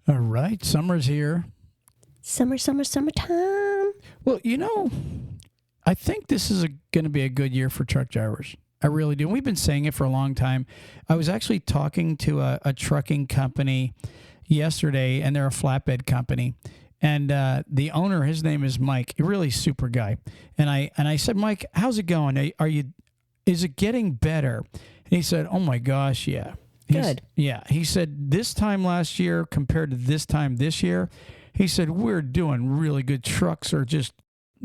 All right, summer's here. Summertime. Well, I think this is going to be a good year for truck drivers. I really do. We've been saying it for a long time. I was actually talking to a trucking company yesterday, and they're a flatbed company. And the owner, his name is Mike, a really super guy. And I said, Mike, how's it going? Is it getting better? And he said, oh my gosh, yeah. Good. Yeah. He said this time last year compared to this time this year, he said, we're doing really good. Trucks are just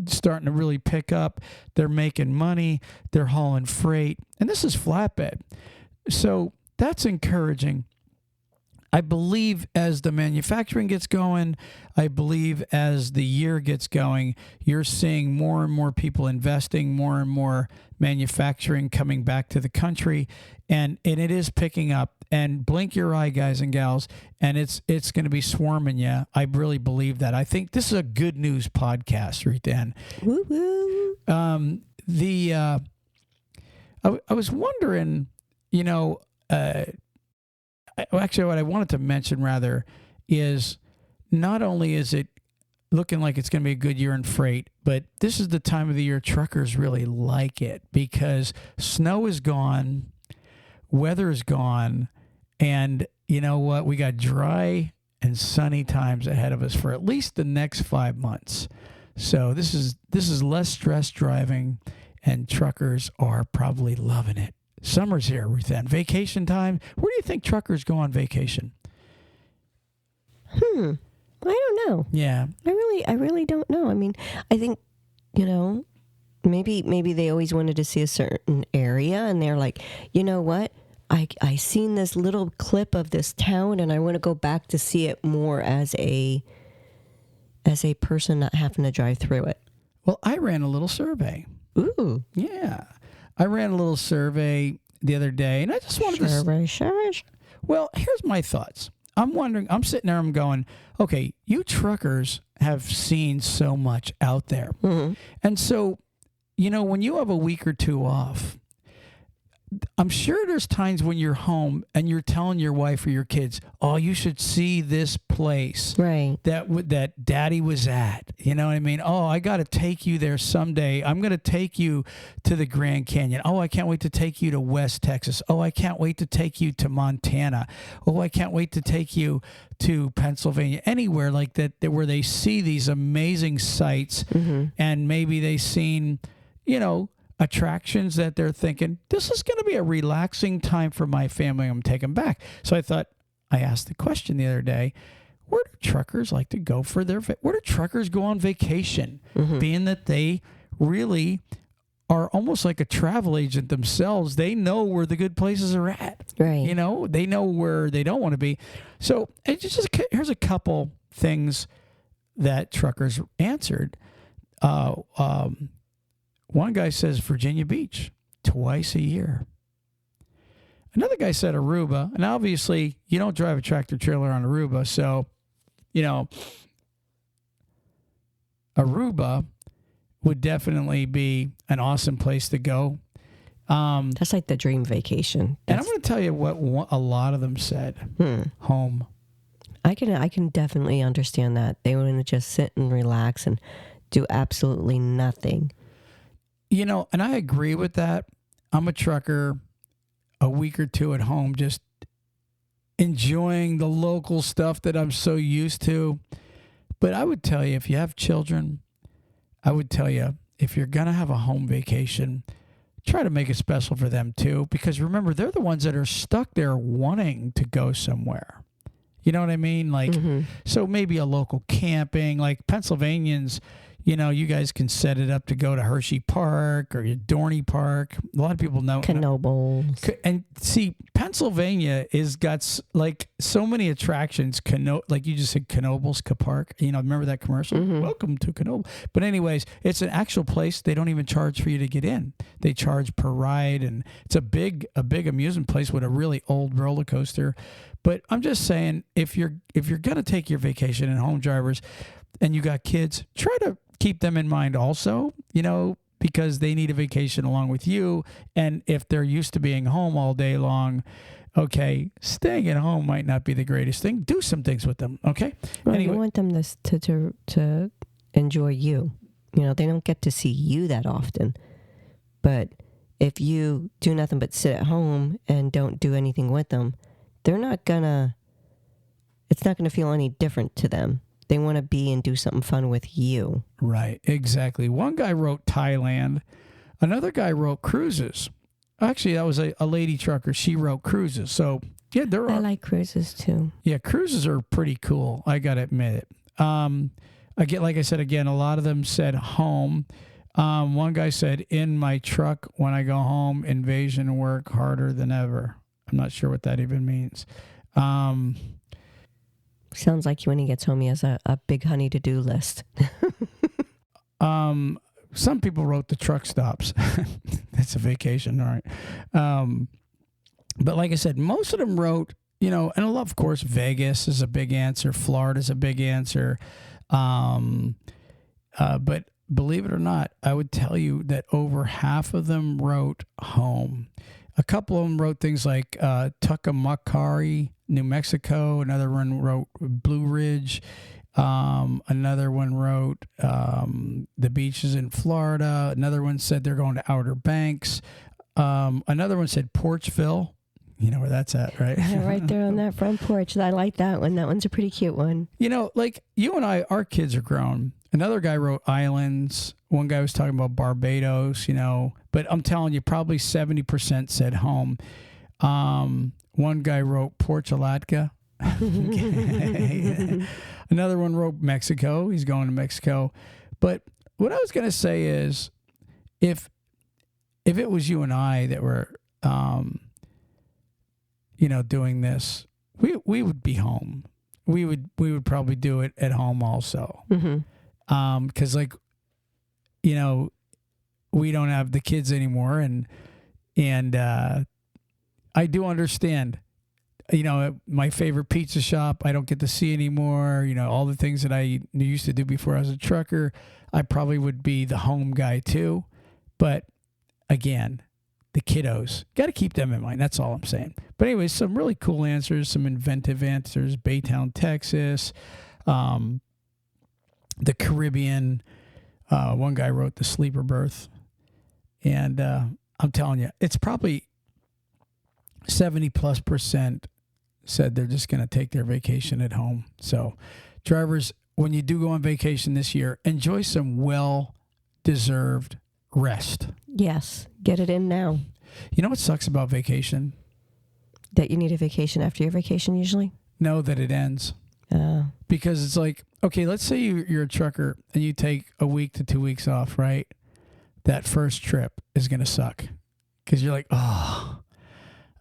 starting to really pick up. They're making money. They're hauling freight. And this is flatbed. So that's encouraging. I believe as the manufacturing gets going, I believe as the year gets going, you're seeing more and more people investing, more and more manufacturing coming back to the country, and it is picking up. And blink your eye, guys and gals, and it's going to be swarming you. I really believe that. I think this is a good news podcast, right, Dan? Woo woo. I was wondering, actually, what I wanted to mention rather is not only is it looking like it's going to be a good year in freight, but this is the time of the year truckers really like it because snow is gone, weather is gone, and you know what? We got dry and sunny times ahead of us for at least the next 5 months. So this is less stress driving, and truckers are probably loving it. Summer's here, Ruth Ann. Vacation time. Where do you think truckers go on vacation? I don't know. Yeah. I really don't know. I mean, I think, maybe they always wanted to see a certain area and they're like, you know what? I seen this little clip of this town and I want to go back to see it more as a person not having to drive through it. Well, I ran a little survey. Ooh. Yeah. I ran a little survey the other day, and I just wanted to... Well, here's my thoughts. I'm wondering, I'm sitting there, I'm going, okay, you truckers have seen so much out there. Mm-hmm. And so, when you have a week or two off, I'm sure there's times when you're home and you're telling your wife or your kids, oh, you should see this place right that daddy was at. You know what I mean? Oh, I got to take you there someday. I'm going to take you to the Grand Canyon. Oh, I can't wait to take you to West Texas. Oh, I can't wait to take you to Montana. Oh, I can't wait to take you to Pennsylvania, anywhere like that where they see these amazing sights. Mm-hmm. And maybe they've seen, attractions that they're thinking, this is going to be a relaxing time for my family. I'm taking back. So I asked the question the other day, where do truckers like to go for where do truckers go on vacation? Mm-hmm. Being that they really are almost like a travel agent themselves. They know where the good places are at. Right. They know where they don't want to be. So here's a couple things that truckers answered. One guy says Virginia Beach twice a year. Another guy said Aruba. And obviously, you don't drive a tractor trailer on Aruba. So, Aruba would definitely be an awesome place to go. That's like the dream vacation. And I'm going to tell you what a lot of them said. Home. I can definitely understand that. They want to just sit and relax and do absolutely nothing. And I agree with that. I'm a trucker, a week or two at home, just enjoying the local stuff that I'm so used to. But I would tell you, if you have children, I would tell you, if you're going to have a home vacation, try to make it special for them too. Because remember, they're the ones that are stuck there wanting to go somewhere. You know what I mean? Like, So maybe a local camping, like Pennsylvanians, you guys can set it up to go to Hershey Park or Dorney Park. A lot of people know. Knobles. And see, Pennsylvania is got like so many attractions. Like you just said, Knobles Park. Remember that commercial? Mm-hmm. Welcome to Knobles. But anyways, it's an actual place. They don't even charge for you to get in. They charge per ride, and it's a big amusement place with a really old roller coaster. But I'm just saying, if you're gonna take your vacation, and home drivers, and you got kids, try to keep them in mind also, because they need a vacation along with you. And if they're used to being home all day long, Okay, staying at home might not be the greatest thing. Do some things with them. Okay. Well, Anyway, you want them to enjoy you. They don't get to see you that often. But if you do nothing but sit at home and don't do anything with them, it's not gonna feel any different to them. They want to be and do something fun with you. right, exactly. One guy wrote Thailand. Another guy wrote cruises. Actually, that was a lady trucker. She wrote cruises. So, yeah, there I are. like cruises too. Yeah, cruises are pretty cool. I got to admit it. Again, like I said, again, a lot of them said home. One guy said, in my truck when I go home, invasion work harder than ever. I'm not sure what that even means. Sounds like when he gets home, he has a big honey to-do list. Some people wrote the truck stops. That's a vacation, all right. But like I said, most of them wrote, and of course, Vegas is a big answer. Florida's a big answer. But believe it or not, I would tell you that over half of them wrote home. A couple of them wrote things like Tucumcari, New Mexico. Another one wrote Blue Ridge. Another one wrote the beaches in Florida. Another one said they're going to Outer Banks. Another one said Porchville. You know where that's at, right? Right there on that front porch. I like that one. That one's a pretty cute one. Like you and I, our kids are grown. Another guy wrote islands. One guy was talking about Barbados, But I'm telling you, probably 70% said home. One guy wrote Porchalatka. Another one wrote Mexico. He's going to Mexico. But what I was going to say is, if it was you and I that were, doing this, we would be home. We would probably do it at home also. Mm-hmm. 'Cause we don't have the kids anymore, and I do understand. My favorite pizza shop, I don't get to see anymore. All the things that I used to do before I was a trucker, I probably would be the home guy too. But again, the kiddos, got to keep them in mind. That's all I'm saying. But anyways, some really cool answers, some inventive answers. Baytown, Texas, the Caribbean. One guy wrote the sleeper berth. And I'm telling you, it's probably 70+% said they're just going to take their vacation at home. So drivers, when you do go on vacation this year, enjoy some well-deserved rest. Yes. Get it in now. You know what sucks about vacation? That you need a vacation after your vacation usually? No, that it ends. Because it's like, okay, let's say you're a trucker and you take a week to 2 weeks off, right? That first trip is going to suck. Because you're like, oh,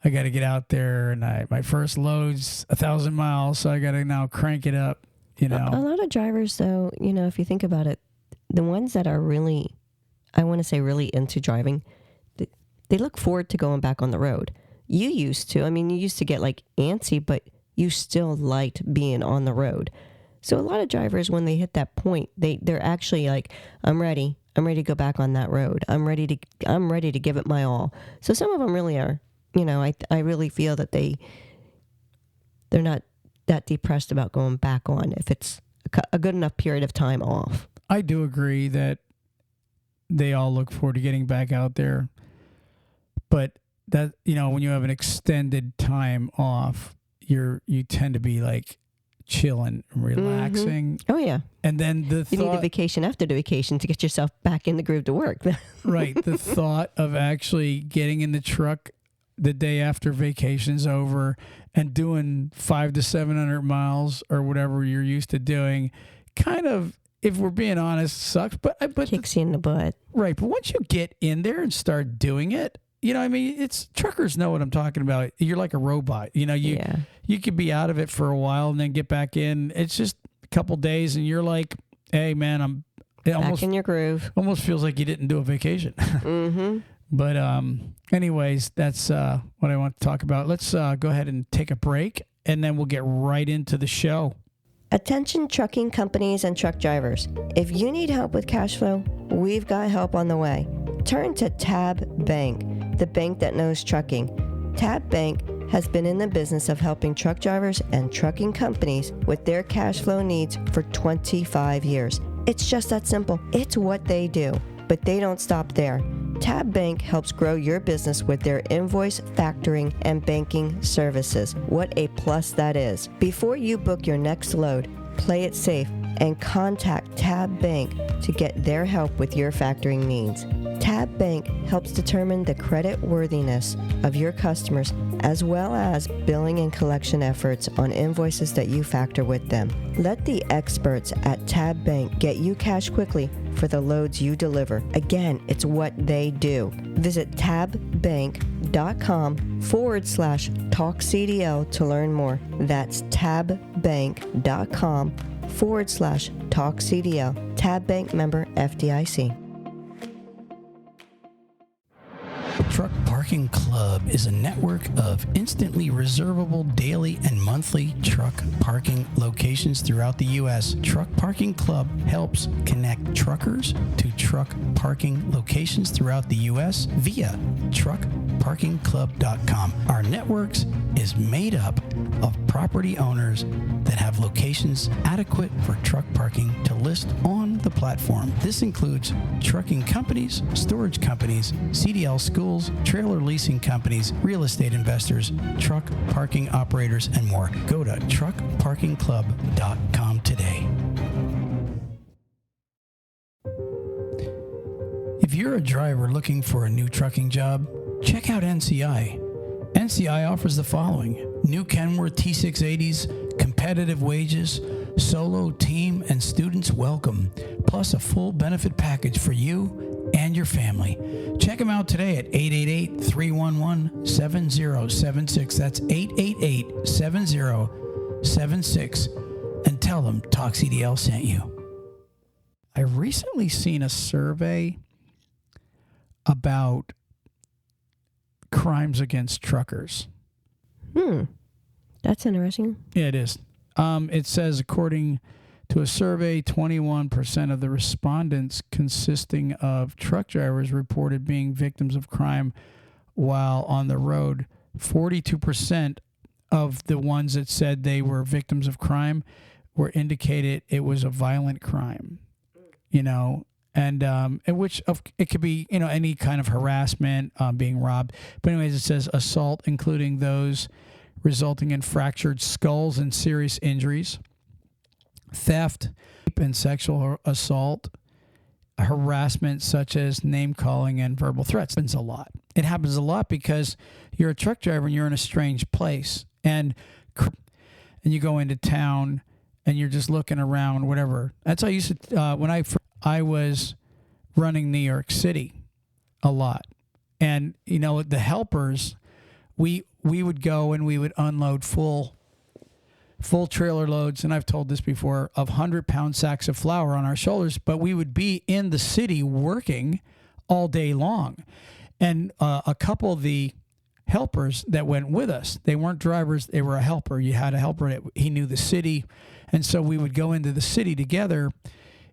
I got to get out there, and my first load's 1,000 miles, so I got to now crank it up, A lot of drivers, though, if you think about it, the ones that are really, I want to say really into driving, they look forward to going back on the road. You used to. You used to get like antsy, but you still liked being on the road. So a lot of drivers, when they hit that point, they're actually like, I'm ready. I'm ready to go back on that road. I'm ready to give it my all. So some of them really are. I really feel that they're not that depressed about going back on if it's a good enough period of time off. I do agree that they all look forward to getting back out there. But that, when you have an extended time off, you tend to be like chilling, relaxing. Mm-hmm. Oh yeah. And then you need a vacation after the vacation to get yourself back in the groove to work. Right. The thought of actually getting in the truck the day after vacation's over and doing 500 to 700 miles or whatever you're used to doing, kind of, if we're being honest, sucks. But kicks you in the butt. Right. But once you get in there and start doing it, it's truckers know what I'm talking about. You're like a robot. You could be out of it for a while and then get back in. It's just a couple days and you're like, hey man, back in your groove. Almost feels like you didn't do a vacation. Mm-hmm. But anyways, that's what I want to talk about. Let's go ahead and take a break, and then we'll get right into the show. Attention trucking companies and truck drivers. If you need help with cash flow, we've got help on the way. Turn to Tab Bank, the bank that knows trucking. Tab Bank has been in the business of helping truck drivers and trucking companies with their cash flow needs for 25 years. It's just that simple. It's what they do. But they don't stop there. Tab Bank helps grow your business with their invoice, factoring, and banking services. What a plus that is. Before you book your next load, play it safe and contact Tab Bank to get their help with your factoring needs. Tab Bank helps determine the credit worthiness of your customers as well as billing and collection efforts on invoices that you factor with them. Let the experts at Tab Bank get you cash quickly for the loads you deliver. Again, it's what they do. Visit tabbank.com/talkcdl to learn more. That's tabbank.com/talkcdl. Tab Bank member FDIC. Truck Parking Club is a network of instantly reservable daily and monthly truck parking locations throughout the U.S. Truck Parking Club helps connect truckers to truck parking locations throughout the U.S. via truckparkingclub.com. Our networks is made up of property owners that have locations adequate for truck parking to list on the platform. This includes trucking companies, storage companies, CDL schools, trailer leasing companies, real estate investors, truck parking operators, and more. Go to truckparkingclub.com today. If you're a driver looking for a new trucking job, check out NCI. NCI offers the following: new Kenworth T680s, competitive wages, solo, team, and students welcome, plus a full benefit package for you and your family. Check them out today at 888-311-7076. That's 888-7076. And tell them Talk CDL sent you. I recently seen a survey about crimes against truckers. That's interesting. Yeah, it is. It says, according to a survey, 21% of the respondents, consisting of truck drivers, reported being victims of crime while on the road. 42% of the ones that said they were victims of crime were indicated it was a violent crime, and it could be, any kind of harassment, being robbed. But anyways, it says assault, including those resulting in fractured skulls and serious injuries, theft and sexual assault, harassment such as name calling and verbal threats. It happens a lot because you're a truck driver and you're in a strange place, and you go into town and you're just looking around, whatever. That's how I used to, when I was running New York City a lot. And, the helpers, we would go and we would unload full trailer loads, and I've told this before, of 100-pound sacks of flour on our shoulders, but we would be in the city working all day long. And a couple of the helpers that went with us, they weren't drivers, they were a helper. You had a helper that he knew the city, and so we would go into the city together.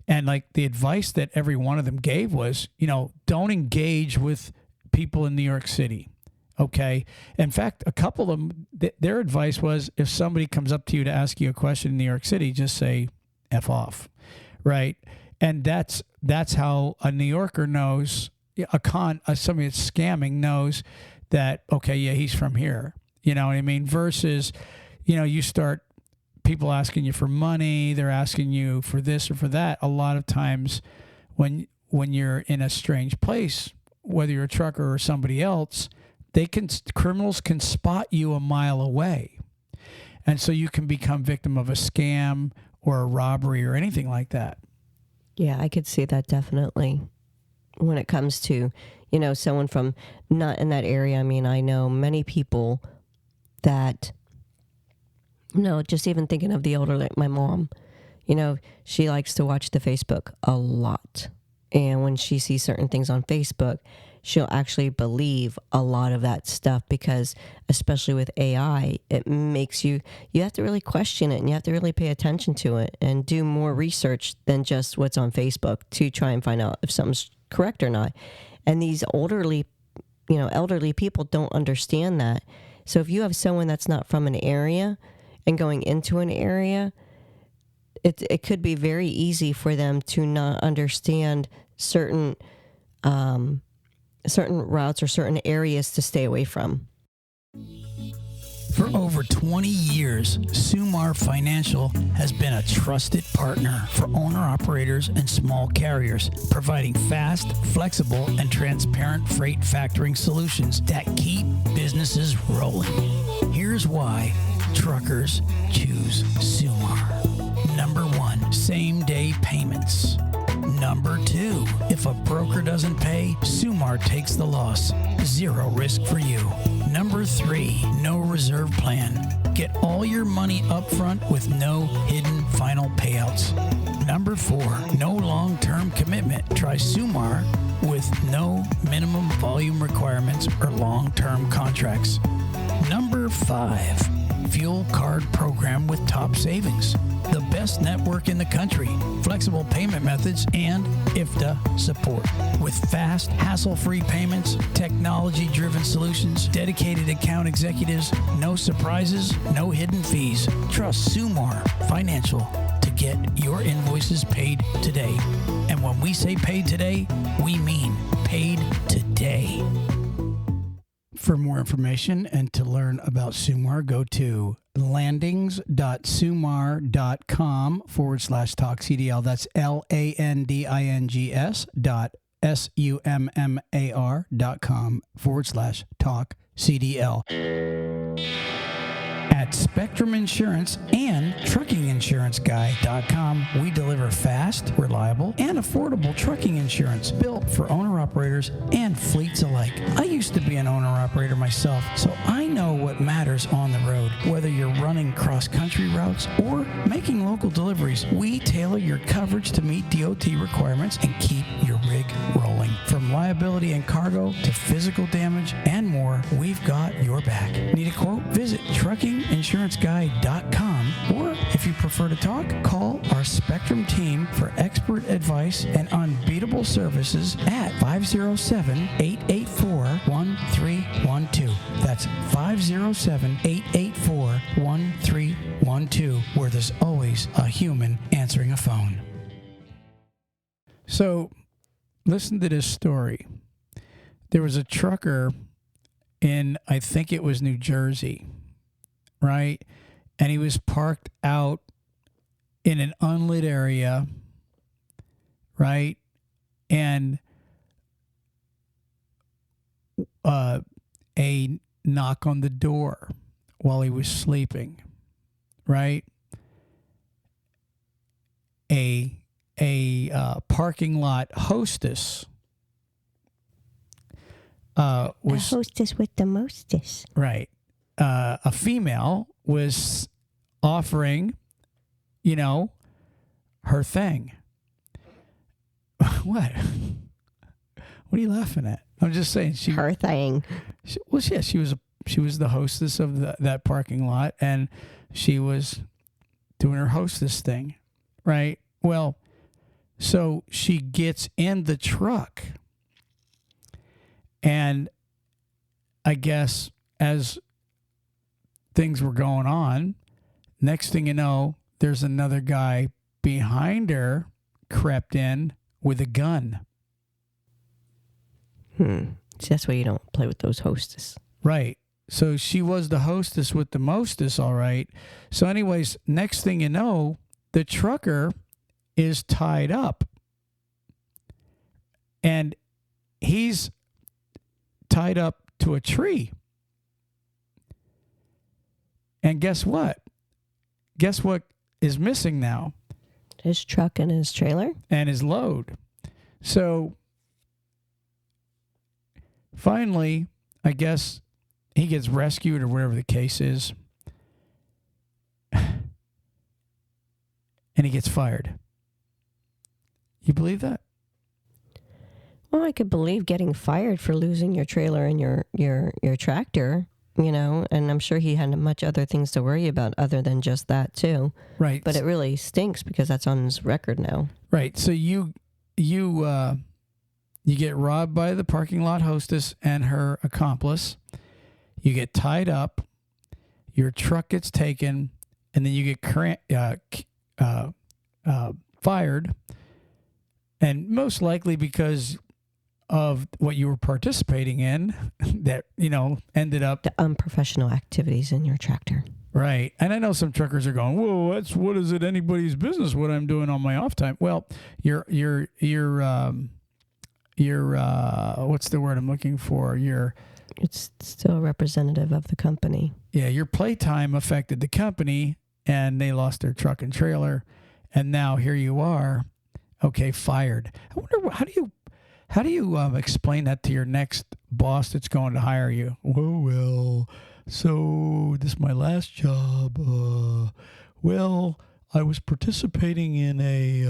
And like the advice that every one of them gave was, don't engage with people in New York City. Okay. In fact, a couple of them, their advice was, if somebody comes up to you to ask you a question in New York City, just say F off. Right. And that's how a New Yorker knows, somebody that's scamming knows that, okay, yeah, he's from here. You know what I mean? Versus, you start people asking you for money, they're asking you for this or for that. A lot of times when you're in a strange place, whether you're a trucker or somebody else, criminals can spot you a mile away. And so you can become victim of a scam or a robbery or anything like that. Yeah, I could see that definitely. When it comes to, someone from not in that area, I mean, I know many people that, just even thinking of the older, like my mom, she likes to watch the Facebook a lot. And when she sees certain things on Facebook, she'll actually believe a lot of that stuff because, especially with AI, it makes you have to really question it and you have to really pay attention to it and do more research than just what's on Facebook to try and find out if something's correct or not. And these elderly people don't understand that. So if you have someone that's not from an area and going into an area, it could be very easy for them to not understand certain routes or certain areas to stay away from. For over 20 years, Summar Financial has been a trusted partner for owner-operators and small carriers, providing fast, flexible, and transparent freight factoring solutions that keep businesses rolling. Here's why truckers choose Summar. Number 1, same-day payments. Number 2, if a broker doesn't pay, Summar takes the loss. Zero risk for you. Number 3, no reserve plan. Get all your money up front with no hidden final payouts. Number 4, no long-term commitment. Try Summar with no minimum volume requirements or long-term contracts. Number 5, fuel card program with top savings. The best network in the country, flexible payment methods, and IFTA support. With fast, hassle-free payments, technology-driven solutions, dedicated account executives, no surprises, no hidden fees. Trust Summar Financial to get your invoices paid today. And when we say paid today, we mean paid today. For more information and to learn about Summar, go to landings.summar.com/talkcdl. That's landings.summar.com/talkcdl. At Spectrum Insurance and TruckingInsuranceGuy.com, we deliver fast, reliable, and affordable trucking insurance built for owner-operators and fleets alike. I used to be an owner-operator myself, so I know what matters on the road. Whether you're running cross-country routes or making local deliveries, we tailor your coverage to meet DOT requirements and keep your rig rolling. From liability and cargo to physical damage and more, we've got your back. Need a quote? Visit TruckingInsuranceGuy.com, or if you prefer to talk, call our Spectrum team for expert advice and unbeatable services at 507-884-1312. That's 507-884-1312, where there's always a human answering a phone. So, listen to this story. There was a trucker in, I think it was New Jersey, right? And he was parked out in an unlit area, right? And a knock on the door while he was sleeping, right? A parking lot hostess was the hostess with the mostest. Right. A female was offering, her thing. What? What are you laughing at? I'm just saying her thing. She was the hostess of that parking lot, and she was doing her hostess thing, right? Well, so she gets in the truck, and I guess as things were going on, next thing you know, there's another guy behind her crept in with a gun. So that's why you don't play with those hostess. Right. So she was the hostess with the mostest, all right. So anyways, next thing you know, the trucker is tied up. And he's tied up to a tree. And guess what? Guess what is missing now? His truck and his trailer? And his load. So finally, I guess he gets rescued or whatever the case is. And he gets fired. You believe that? Well, I could believe getting fired for losing your trailer and your tractor, and I'm sure he had much other things to worry about other than just that too. Right. But it really stinks because that's on his record now. Right. So you get robbed by the parking lot hostess and her accomplice. You get tied up. your truck gets taken, and then you get fired, and most likely because of what you were participating in that, ended up The unprofessional activities in your tractor. right. And I know some truckers are going, "Whoa, what is it anybody's business what I'm doing on my off time?" Well, your what's the word I'm looking for? It's still representative of the company. Your playtime affected the company, and they lost their truck and trailer, and now here you are, okay, fired. I wonder how do you explain that to your next boss that's going to hire you? Well, so this is my last job. Well, I was participating in a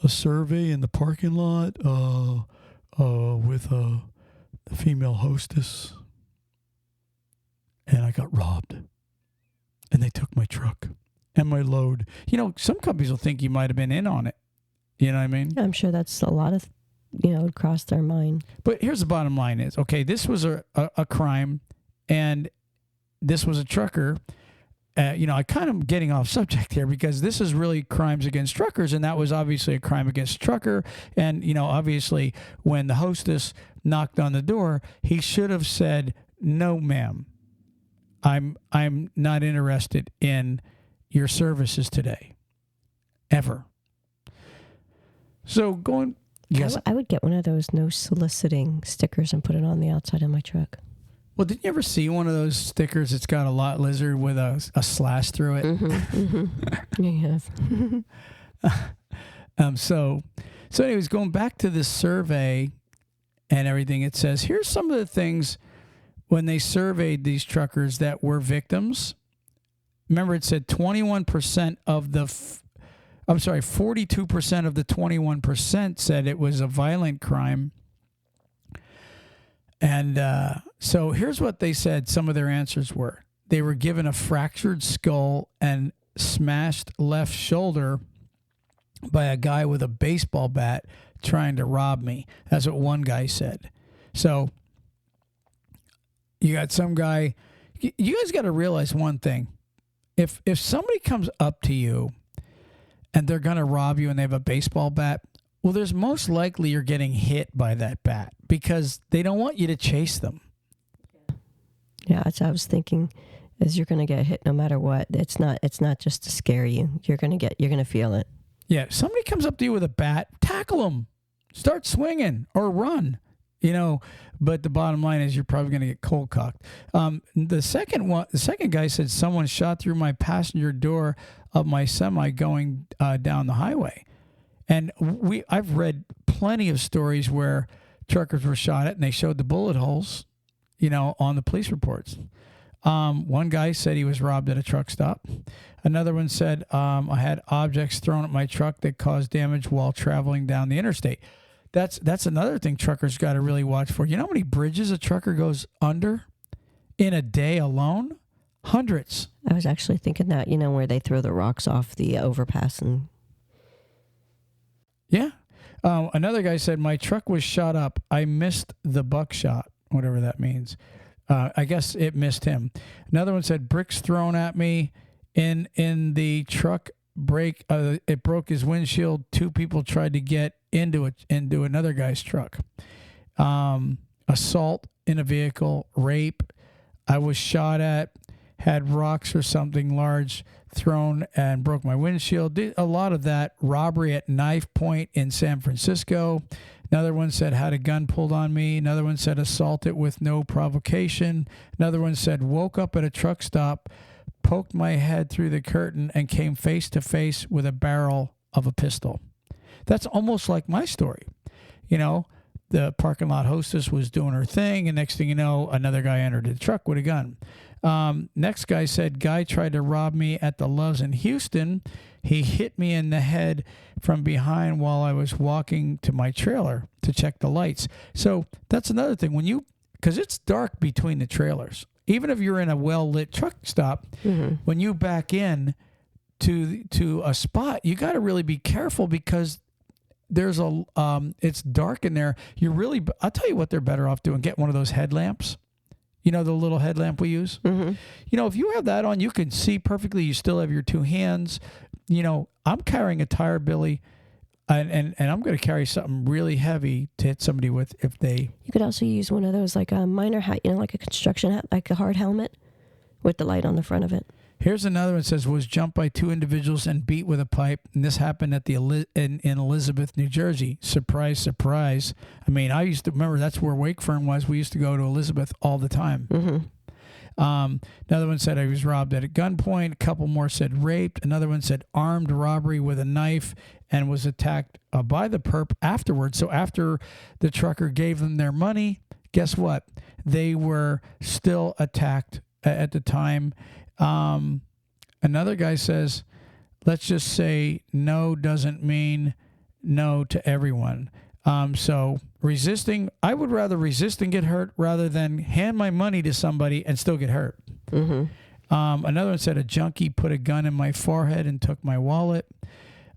survey in the parking lot with a female hostess, and I got robbed, and they took my truck and my load. Some companies will think you might have been in on it. You know what I mean? I'm sure that's a lot of, would cross their mind. But here's the bottom line is, okay, this was a crime, and this was a trucker. I kind of getting off subject here because this is really crimes against truckers, and that was obviously a crime against a trucker. And, obviously when the hostess knocked on the door, he should have said, "No, ma'am, I'm not interested in your services today, ever." So going, yes. I would get one of those no soliciting stickers and put it on the outside of my truck. Well, didn't you ever see one of those stickers that's got a lot lizard with a slash through it? Yes. So anyways, going back to this survey and everything, it says, here's some of the things when they surveyed these truckers that were victims. Remember, it said 21% of 42% of the 21% said it was a violent crime. And so here's what they said some of their answers were. They were given a fractured skull and smashed left shoulder by a guy with a baseball bat trying to rob me. That's what one guy said. So you got some guy. You guys got to realize one thing. If somebody comes up to you and they're going to rob you and they have a baseball bat, well, there's most likely you're getting hit by that bat because they don't want you to chase them. Yeah, that's what I was thinking. Is you're going to get hit no matter what. It's not just to scare you. You're going to feel it. Yeah, if somebody comes up to you with a bat, tackle them, start swinging or run. But the bottom line is you're probably going to get cold cocked. The second guy said someone shot through my passenger door of my semi going down the highway. And I've read plenty of stories where truckers were shot at and they showed the bullet holes, on the police reports. One guy said he was robbed at a truck stop. Another one said, I had objects thrown at my truck that caused damage while traveling down the interstate. That's another thing truckers got to really watch for. You know how many bridges a trucker goes under in a day alone? Hundreds. I was actually thinking that, where they throw the rocks off the overpass and... Yeah. Another guy said, my truck was shot up. I missed the buckshot, whatever that means. I guess it missed him. Another one said, bricks thrown at me in the truck brake. It broke his windshield. 2 people tried to get into another guy's truck. Assault in a vehicle, rape. I was shot at, had rocks or something large thrown and broke my windshield. Did a lot of that. Robbery at knife point in San Francisco. Another one said had a gun pulled on me. Another one said assaulted with no provocation. Another one said woke up at a truck stop, poked my head through the curtain and came face to face with a barrel of a pistol. That's almost like my story. The parking lot hostess was doing her thing, and next thing you know, another guy entered the truck with a gun. Next guy said, guy tried to rob me at the Loves in Houston. He hit me in the head from behind while I was walking to my trailer to check the lights. So that's another thing. Because it's dark between the trailers. Even if you're in a well-lit truck stop, when you back in to a spot, you got to really be careful because there's it's dark in there. I'll tell you what they're better off doing. Get one of those headlamps. You know, the little headlamp we use? Mm-hmm. You know, if you have that on, you can see perfectly. You still have your two hands. You know, I'm carrying a tire, Billy, and I'm going to carry something really heavy to hit somebody with if they... You could also use one of those, like a miner hat, you know, like a construction hat, like a hard helmet with the light on the front of it. Here's another one that says, was jumped by two individuals and beat with a pipe. And this happened at in Elizabeth, New Jersey. Surprise, surprise. I mean, I used to remember that's where Wakefern was. We used to go to Elizabeth all the time. Mm-hmm. Another one said I was robbed at a gunpoint. A couple more said raped. Another one said armed robbery with a knife and was attacked by the perp afterwards. So after the trucker gave them their money, guess what? They were still attacked at the time. Another guy says, let's just say no doesn't mean no to everyone. So resisting, I would rather resist and get hurt rather than hand my money to somebody and still get hurt. Mm-hmm. Another one said a junkie put a gun in my forehead and took my wallet.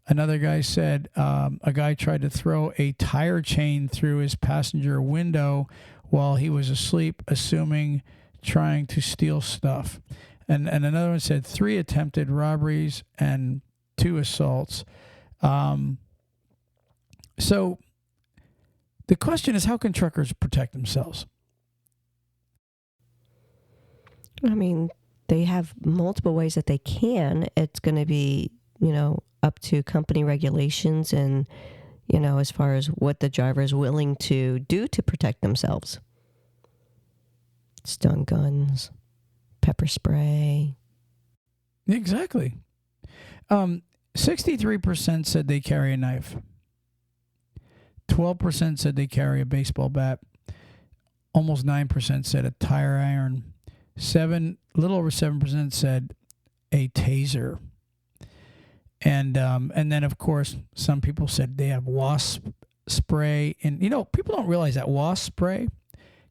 Another guy said a guy tried to throw a tire chain through his passenger window while he was asleep, assuming trying to steal stuff. And another one said 3 attempted robberies and 2 assaults. So the question is, how can truckers protect themselves? I mean, they have multiple ways that they can. It's going to be, you know, up to company regulations and, you know, as far as what the driver is willing to do to protect themselves. Stun guns, pepper spray. Exactly. 63% said they carry a knife. 12% said they carry a baseball bat. Almost 9% said a tire iron. Little over 7% said a taser. And then of course some people said they have wasp spray. And you know, people don't realize that wasp spray.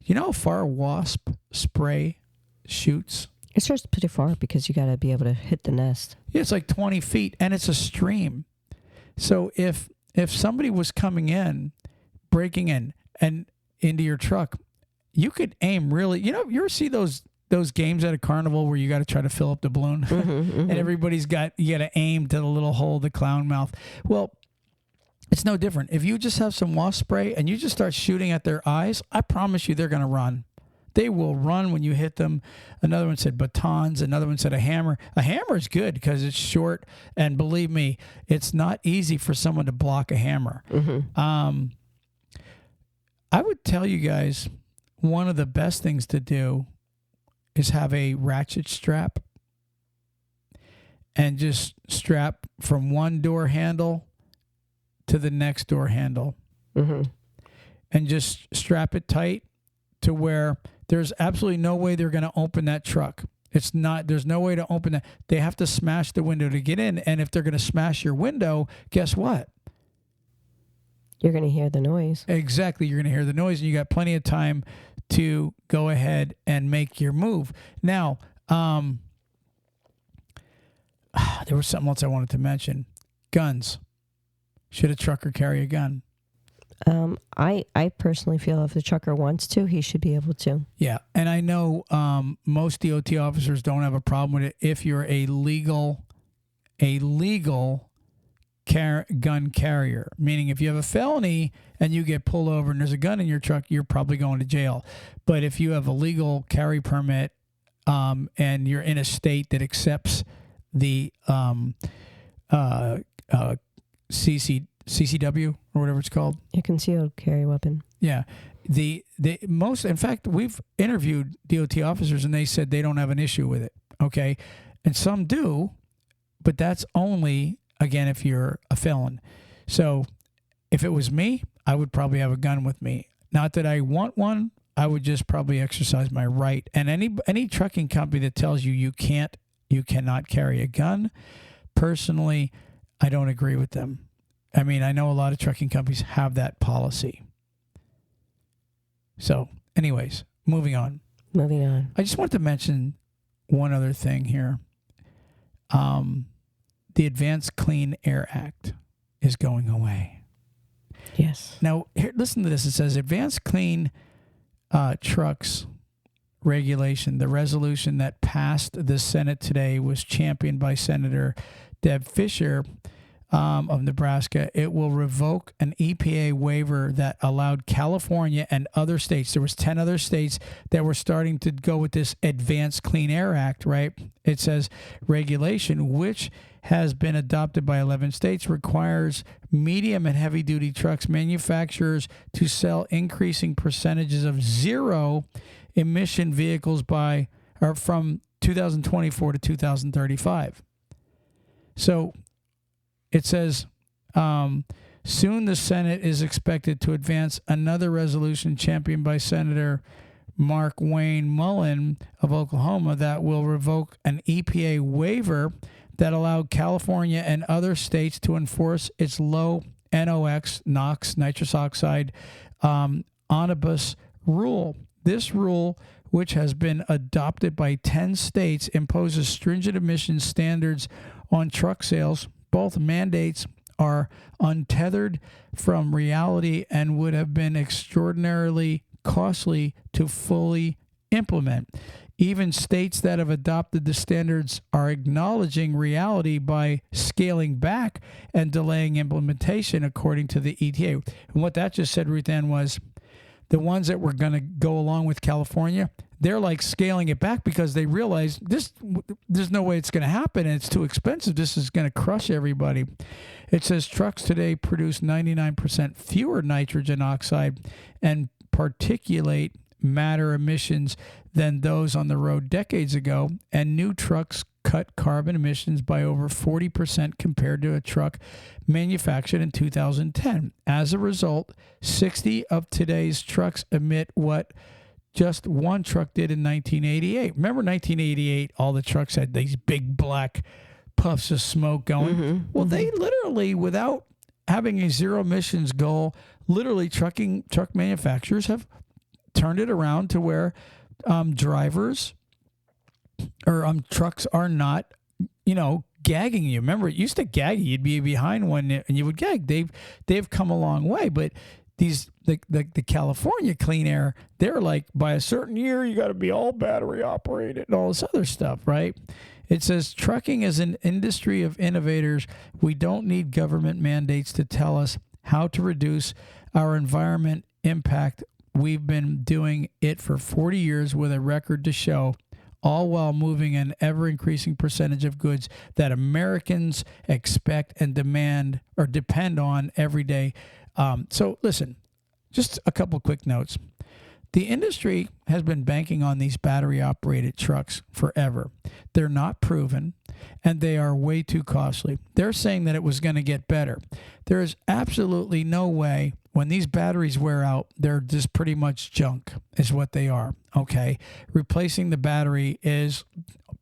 You know how far wasp spray shoots? It starts pretty far because you got to be able to hit the nest. Yeah, it's like 20 feet, and it's a stream. So if somebody was coming in, breaking in, and into your truck, you could aim really. You know, you ever see those games at a carnival where you got to try to fill up the balloon, and everybody's you got to aim to the little hole, the clown mouth. Well, it's no different. If you just have some wasp spray and you just start shooting at their eyes, I promise you they're going to run. They will run when you hit them. Another one said batons. Another one said a hammer. A hammer is good because it's short. And believe me, it's not easy for someone to block a hammer. Mm-hmm. I would tell you guys one of the best things to do is have a ratchet strap and just strap from one door handle to the next door handle. Mm-hmm. And just strap it tight to where there's absolutely no way they're going to open that truck. There's no way to open that. They have to smash the window to get in. And if they're going to smash your window, guess what? You're going to hear the noise. Exactly. You're going to hear the noise, and you got plenty of time to go ahead and make your move. Now, there was something else I wanted to mention. Guns. Should a trucker carry a gun? I personally feel if the trucker wants to, he should be able to. Yeah, and I know most DOT officers don't have a problem with it if you're a legal gun carrier. Meaning, if you have a felony and you get pulled over and there's a gun in your truck, you're probably going to jail. But if you have a legal carry permit and you're in a state that accepts the CCW or whatever it's called. A concealed carry weapon. Yeah. The most, in fact, we've interviewed DOT officers and they said they don't have an issue with it. Okay. And some do, but that's only, again, if you're a felon. So if it was me, I would probably have a gun with me. Not that I want one. I would just probably exercise my right. And any trucking company that tells you you cannot carry a gun, personally, I don't agree with them. I mean, I know a lot of trucking companies have that policy. So, anyways, moving on. I just want to mention one other thing here. The Advanced Clean Air Act is going away. Yes. Now, here, listen to this. It says advanced clean trucks regulation. The resolution that passed the Senate today was championed by Senator Deb Fischer of Nebraska. It will revoke an EPA waiver that allowed California and other states. There was 10 other states that were starting to go with this Advanced Clean Air Act, right? It says regulation, which has been adopted by 11 states, requires medium and heavy duty trucks manufacturers to sell increasing percentages of zero emission vehicles from 2024 to 2035. So it says, soon the Senate is expected to advance another resolution championed by Senator Mark Wayne Mullen of Oklahoma that will revoke an EPA waiver that allowed California and other states to enforce its low NOx, nitrous oxide, omnibus rule. This rule, which has been adopted by 10 states, imposes stringent emission standards on truck sales. Both mandates are untethered from reality and would have been extraordinarily costly to fully implement. Even states that have adopted the standards are acknowledging reality by scaling back and delaying implementation, according to the ETA. And what that just said, Ruth Ann, was the ones that were going to go along with California, they're like scaling it back because they realize there's no way it's going to happen and it's too expensive. This is going to crush everybody. It says trucks today produce 99% fewer nitrogen oxide and particulate matter emissions than those on the road decades ago, and new trucks cut carbon emissions by over 40% compared to a truck manufactured in 2010. As a result, 60 of today's trucks emit what just one truck did in 1988. Remember 1988, all the trucks had these big black puffs of smoke going. Mm-hmm. Well, they literally, without having a zero emissions goal, literally truck manufacturers have turned it around to where drivers or trucks are not, gagging you. Remember, it used to gag you. You'd be behind one and you would gag. They've come a long way, but the California clean air, they're like, by a certain year, you got to be all battery operated and all this other stuff, right? It says, trucking is an industry of innovators. We don't need government mandates to tell us how to reduce our environment impact. We've been doing it for 40 years with a record to show, all while moving an ever-increasing percentage of goods that Americans expect and demand or depend on every day. So listen, just a couple quick notes. The industry has been banking on these battery-operated trucks forever. They're not proven, and they are way too costly. They're saying that it was going to get better. There is absolutely no way when these batteries wear out, they're just pretty much junk is what they are, okay? Replacing the battery is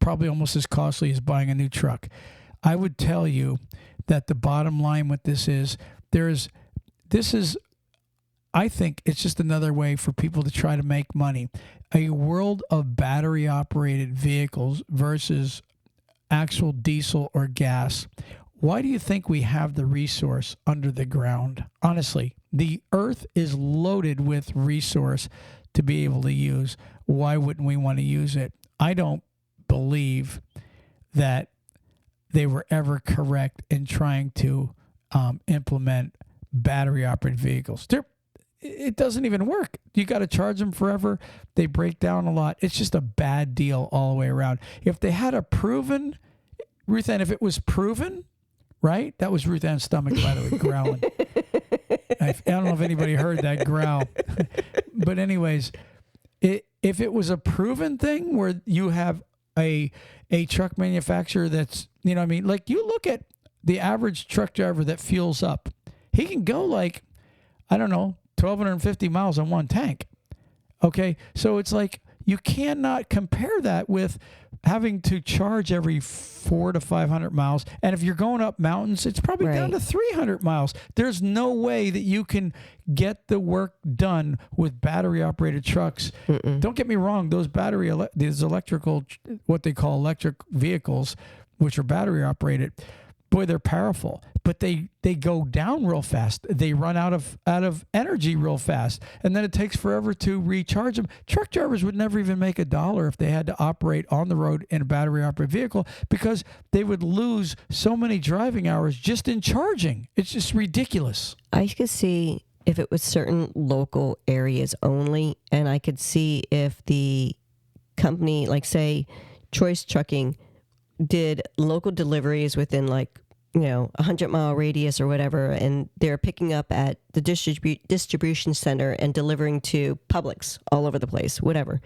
probably almost as costly as buying a new truck. I would tell you that the bottom line with this is, I think it's just another way for people to try to make money. A world of battery-operated vehicles versus actual diesel or gas. Why do you think we have the resource under the ground? Honestly, the earth is loaded with resource to be able to use. Why wouldn't we want to use it? I don't believe that they were ever correct in trying to implement battery-operated vehicles. It doesn't even work. You got to charge them forever. They break down a lot. It's just a bad deal all the way around. If they had a proven, Ruth Ann, if it was proven, right? That was Ruth Ann's stomach, by the way, growling. I don't know if anybody heard that growl. But anyways, if it was a proven thing where you have a truck manufacturer that's, like you look at the average truck driver that fuels up, he can go 1,250 miles on one tank. Okay. So it's like, you cannot compare that with having to charge every 400 to 500 miles. And if you're going up mountains, it's probably down to 300 miles. There's no way that you can get the work done with battery operated trucks. Mm-mm. Don't get me wrong. Those these electrical, what they call electric vehicles, which are battery operated, boy, they're powerful, but they go down real fast. They run out of energy real fast, and then it takes forever to recharge them. Truck drivers would never even make $1 if they had to operate on the road in a battery-operated vehicle, because they would lose so many driving hours just in charging. It's just ridiculous. I could see if it was certain local areas only, and I could see if the company, like say Choice Trucking, did local deliveries within like, 100-mile radius or whatever, and they're picking up at the distribution center and delivering to Publix all over the place, whatever.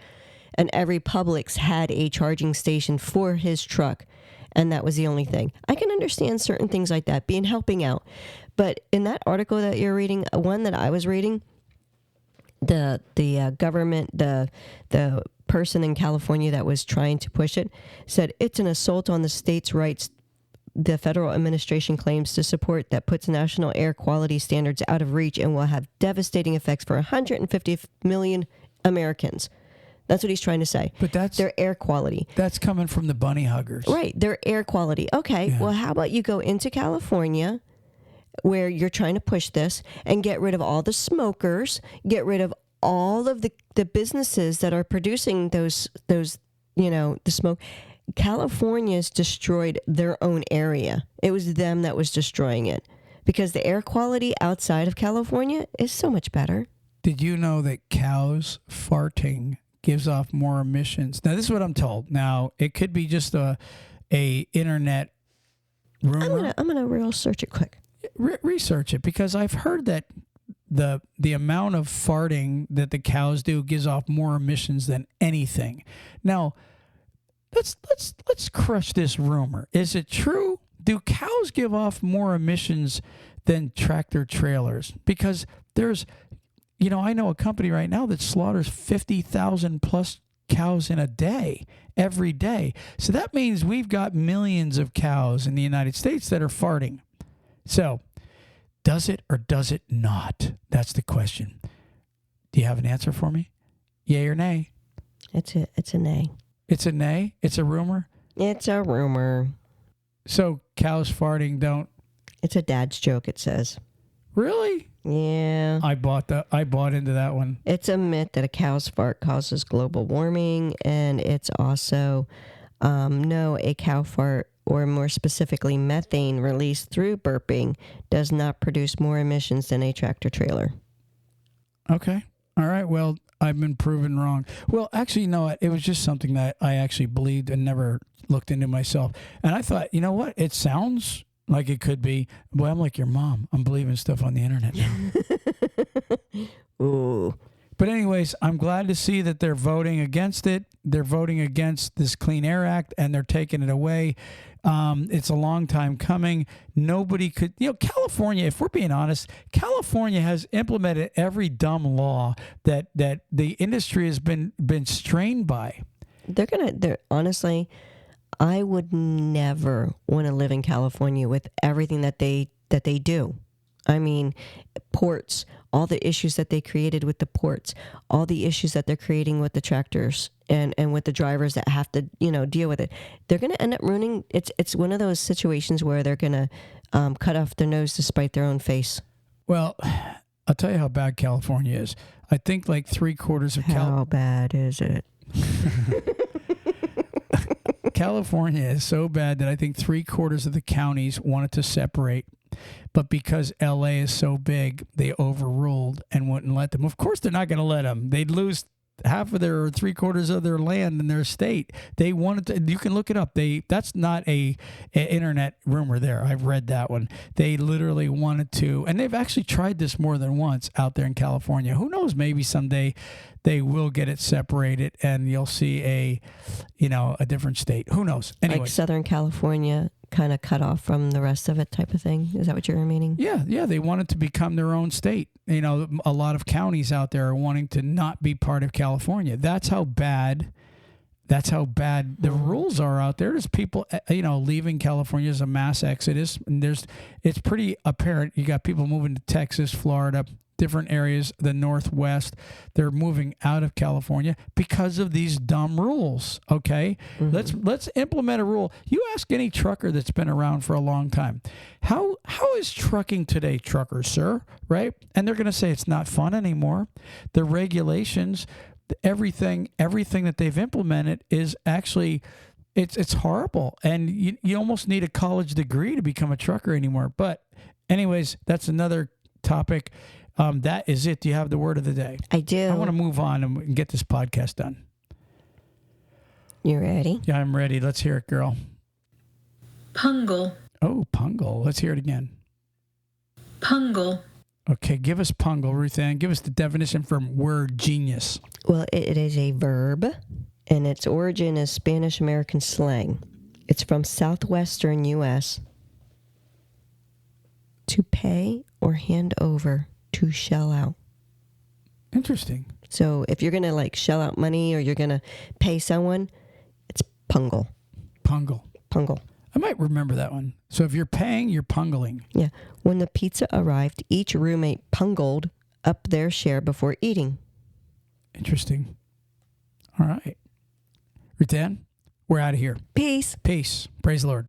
And every Publix had a charging station for his truck, and that was the only thing. I can understand certain things like that being helping out. But in that article that you're reading, one that I was reading, the government, the person in California that was trying to push it said it's an assault on the state's rights. The federal administration claims to support that puts national air quality standards out of reach and will have devastating effects for 150 million Americans. That's what he's trying to say. But that's their air quality. That's coming from the bunny huggers. Right, their air quality. Okay, well, how about you go into California where you're trying to push this and get rid of all the smokers, get rid of all of the businesses that are producing those the smoke. California's destroyed their own area. It was them that was destroying it, because the air quality outside of California is so much better. Did you know that cows farting gives off more emissions? Now, this is what I'm told. Now, it could be just a internet rumor. I'm gonna real search it quick. Research it, because I've heard that the amount of farting that the cows do gives off more emissions than anything. Now, let's crush this rumor. Is it true? Do cows give off more emissions than tractor trailers? Because there's, I know a company right now that slaughters 50,000 plus cows in a day, every day. So that means we've got millions of cows in the United States that are farting. So, does it or does it not? That's the question. Do you have an answer for me? Yay or nay? It's a nay. It's a nay? It's a rumor? It's a rumor. So cows farting don't... It's a dad's joke, it says. Really? Yeah. I bought into that one. It's a myth that a cow's fart causes global warming, and it's also, a cow fart, or more specifically methane released through burping, does not produce more emissions than a tractor trailer. Okay. All right. Well, I've been proven wrong. Well, actually, you know what? It was just something that I actually believed and never looked into myself. And I thought, you know what? It sounds like it could be. Boy, I'm like your mom. I'm believing stuff on the internet now. Ooh. But anyways, I'm glad to see that they're voting against it. They're voting against this Clean Air Act, and they're taking it away. It's a long time coming. Nobody could, California, if we're being honest, California has implemented every dumb law that the industry has been strained by. They're honestly, I would never want to live in California with everything that they do. I mean, ports, all the issues that they created with the ports, all the issues that they're creating with the tractors and with the drivers that have to, deal with it. They're going to end up ruining, it's one of those situations where they're going to cut off their nose to spite their own face. Well, I'll tell you how bad California is. I think like 3/4 of How bad is it? California is so bad that I think 3/4 of the counties wanted to separate. But because LA is so big, they overruled and wouldn't let them. Of course, they're not going to let them. They'd lose half of their 3/4 of their land in their state. They wanted to. You can look it up. That's not a internet rumor. There, I've read that one. They literally wanted to, and they've actually tried this more than once out there in California. Who knows? Maybe someday they will get it separated, and you'll see a different state. Who knows? Anyway, like Southern California, kind of cut off from the rest of it type of thing. Is that what you're meaning? Yeah. They wanted to become their own state. A lot of counties out there are wanting to not be part of California. That's how bad the rules are out there. There's people, leaving California as a mass exodus. And it's pretty apparent. You got people moving to Texas, Florida, different areas, the Northwest, they're moving out of California because of these dumb rules. Okay, let's implement a rule. You ask any trucker that's been around for a long time, how is trucking today, trucker, sir? Right, and they're going to say it's not fun anymore. The regulations, everything that they've implemented is actually. It's horrible, and you almost need a college degree to become a trucker anymore. But anyways, that's another topic. That is it. Do you have the word of the day? I do. I want to move on and get this podcast done. You ready? Yeah, I'm ready. Let's hear it, girl. Pungle. Oh, pungle. Let's hear it again. Pungle. Okay, give us pungle, Ruth Ann. Give us the definition from word genius. Well, it is a verb, and its origin is Spanish-American slang. It's from southwestern U.S. To pay or hand over, to shell out. Interesting. So if you're going to like shell out money or you're going to pay someone, it's pungle. Pungle. Pungle. I might remember that one. So if you're paying, you're pungling. Yeah. When the pizza arrived, each roommate pungled up their share before eating. Interesting. All right. Ruth Ann, we're out of here. Peace. Peace. Praise the Lord.